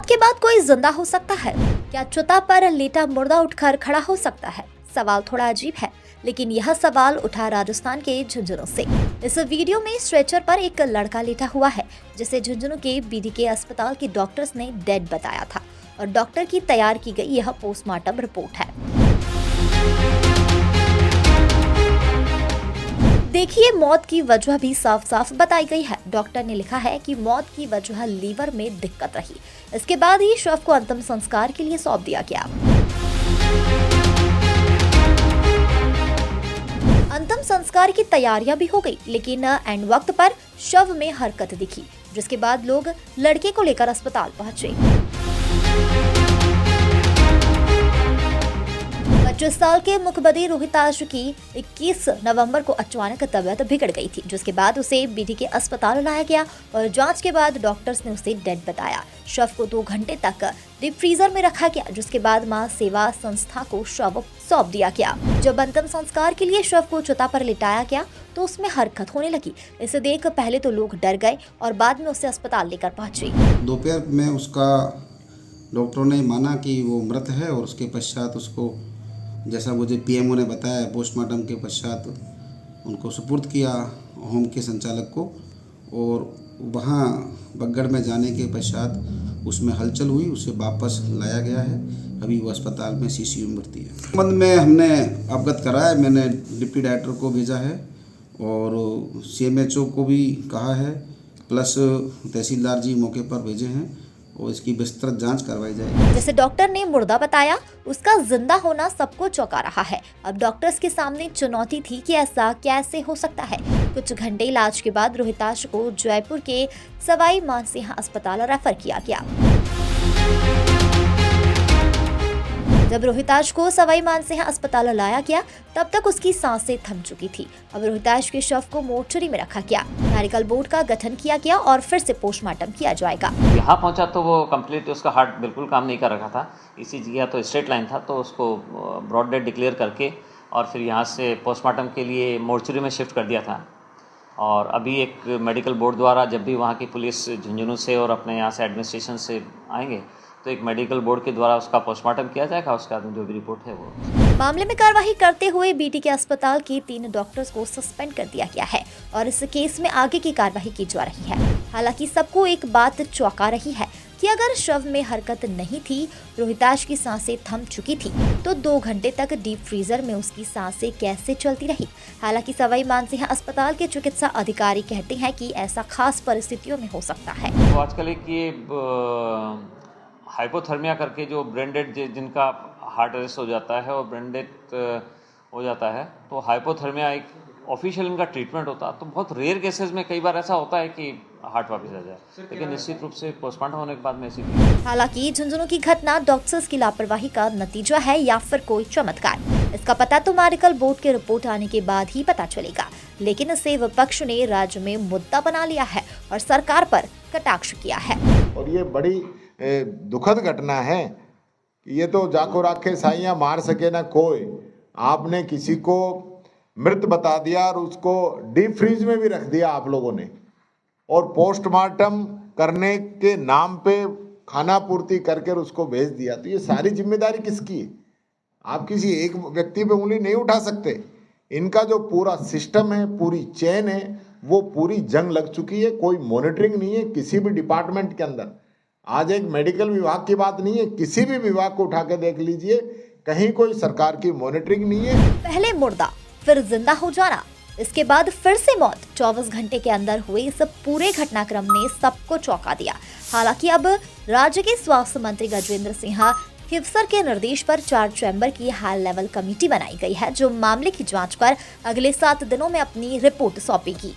के बाद कोई जिंदा हो सकता है? क्या चिता पर लेटा मुर्दा उठकर खड़ा हो सकता है? सवाल थोड़ा अजीब है, लेकिन यह सवाल उठा राजस्थान के झुंझुनू से। इस वीडियो में स्ट्रेचर पर एक लड़का लेटा हुआ है, जिसे झुंझुनू के बीडीके अस्पताल के डॉक्टर्स ने डेड बताया था और डॉक्टर की तैयार की गई यह पोस्टमार्टम रिपोर्ट है। देखिए, मौत की वजह भी साफ साफ बताई गई है। डॉक्टर ने लिखा है कि मौत की वजह लीवर में दिक्कत रही। इसके बाद ही शव को अंतिम संस्कार के लिए सौंप दिया गया। अंतिम संस्कार की तैयारियां भी हो गई, लेकिन एंड वक्त पर शव में हरकत दिखी, जिसके बाद लोग लड़के को लेकर अस्पताल पहुंचे। 25 साल के मुखबदी रोहिताश की 21 नवंबर को अचानक तबीयत बिगड़ गई थी, जिसके बाद उसे बीडीके अस्पताल लाया गया और जांच के बाद डॉक्टर्स ने उसे डेड बताया। शव को 2 घंटे तक डीप फ्रीजर में रखा गया, जिसके बाद मां सेवा संस्था को शव सौंप दिया गया। जब अंतिम संस्कार के लिए शव को चिता पर लिटाया गया तो उसमें हरकत होने लगी। इसे देख पहले तो लोग डर गए और बाद में उसे अस्पताल लेकर पहुंचे। दोपहर में उसका डॉक्टरों ने माना कि वो मृत है और उसके पश्चात उसको, जैसा मुझे पीएमओ ने बताया, पोस्टमार्टम के पश्चात उनको सुपुर्द किया होम के संचालक को, और वहाँ बगड़ में जाने के पश्चात उसमें हलचल हुई, उसे वापस लाया गया है। अभी वो अस्पताल में सीसीयू में भर्ती है। इस संबंध में हमने अवगत कराया, मैंने डिप्टी डायरेक्टर को भेजा है और सीएमएचओ को भी कहा है, प्लस तहसीलदार जी मौके पर भेजे हैं और इसकी विस्तृत जांच करवाई जाएगी। जैसे डॉक्टर ने मुर्दा बताया, उसका जिंदा होना सबको चौंका रहा है। अब डॉक्टर्स के सामने चुनौती थी कि ऐसा कैसे हो सकता है। कुछ घंटे इलाज के बाद रोहिताश को जयपुर के सवाई मानसिंह अस्पताल रेफर किया गया। जब रोहिताश को सवाई मानसिंह अस्पताल लाया गया, तब तक उसकी सांसें थम चुकी थी। अब रोहिताश के शव को मोर्चरी में रखा गया। मेडिकल बोर्ड का गठन किया गया और फिर से पोस्टमार्टम किया जाएगा। यहाँ पहुंचा तो वो कंप्लीट, उसका हार्ट बिल्कुल काम नहीं कर रहा था। ईसीजी तो स्ट्रेट लाइन था, तो उसको ब्रॉड डेड डिक्लेयर करके और फिर यहाँ से पोस्टमार्टम के लिए मोर्चरी में शिफ्ट कर दिया था। और अभी एक मेडिकल बोर्ड द्वारा, जब भी वहाँ की पुलिस झुंझुनू से और अपने यहाँ से एडमिनिस्ट्रेशन से आएंगे, तो एक मेडिकल बोर्ड के द्वारा उसका पोस्टमार्टम किया जाएगा। उसका जो भी रिपोर्ट है वो। मामले में कार्रवाई करते हुए बीडीके अस्पताल के 3 डॉक्टर्स को सस्पेंड कर दिया गया है और इस केस में आगे की कार्रवाई की जा रही है। हालांकि सबको एक बात चौंका रही है कि अगर शव में हरकत नहीं थी, रोहिताश की सांसें थम चुकी थी, तो 2 घंटे तक डीप फ्रीजर में उसकी सांसें कैसे चलती रही। हालांकि सवाई मानसिंह अस्पताल के चिकित्सा अधिकारी कहते हैं कि ऐसा खास परिस्थितियों में हो सकता है। तो आजकल एक ये हाइपोथर्मिया करके, जो ब्रेन डेड जिनका हार्ट अरेस्ट हो जाता है और ब्रेन डेड हो जाता है, तो हाइपोथर्मिया एक ऑफिशियल इनका ट्रीटमेंट होता है। तो बहुत रेयर केसेस में कई बार ऐसा होता है कि हार्ट वापस आ जाए, लेकिन निश्चित रूप से पोस्टमार्टम होने के बाद में ऐसी। हालांकि झुंझुनू की घटना डॉक्टर्स की लापरवाही का नतीजा है या फिर कोई चमत्कार, इसका पता तो मेडिकल बोर्ड की रिपोर्ट आने के बाद ही पता चलेगा। लेकिन इसे विपक्ष ने राज्य में मुद्दा बना लिया है और सरकार पर कटाक्ष किया है। और ये बड़ी दुखद घटना है। ये तो जाको राखे साइयां मार सके ना कोई। आपने किसी को मृत बता दिया और उसको डीप फ्रीज में भी रख दिया आप लोगों ने, और पोस्टमार्टम करने के नाम पे खाना पूर्ति करके उसको भेज दिया। तो ये सारी जिम्मेदारी किसकी है? आप किसी एक व्यक्ति पे उंगली नहीं उठा सकते। इनका जो पूरा सिस्टम है, पूरी चेन है, वो पूरी जंग लग चुकी है। कोई मॉनिटरिंग नहीं है किसी भी डिपार्टमेंट के अंदर। आज एक मेडिकल विभाग की बात नहीं है, किसी भी विभाग को उठा के देख लीजिए, कहीं कोई सरकार की मॉनिटरिंग नहीं है। पहले मुर्दा, फिर जिंदा हो जाना, इसके बाद फिर से मौत। 24 घंटे के अंदर हुए इस पूरे घटनाक्रम ने सबको चौंका दिया। हालांकि अब राज्य के स्वास्थ्य मंत्री गजेंद्र सिंह खिवसर के निर्देश पर 4 चैम्बर की हाई लेवल कमेटी बनाई गई है, जो मामले की जांच कर अगले 7 दिनों में अपनी रिपोर्ट सौंपेगी।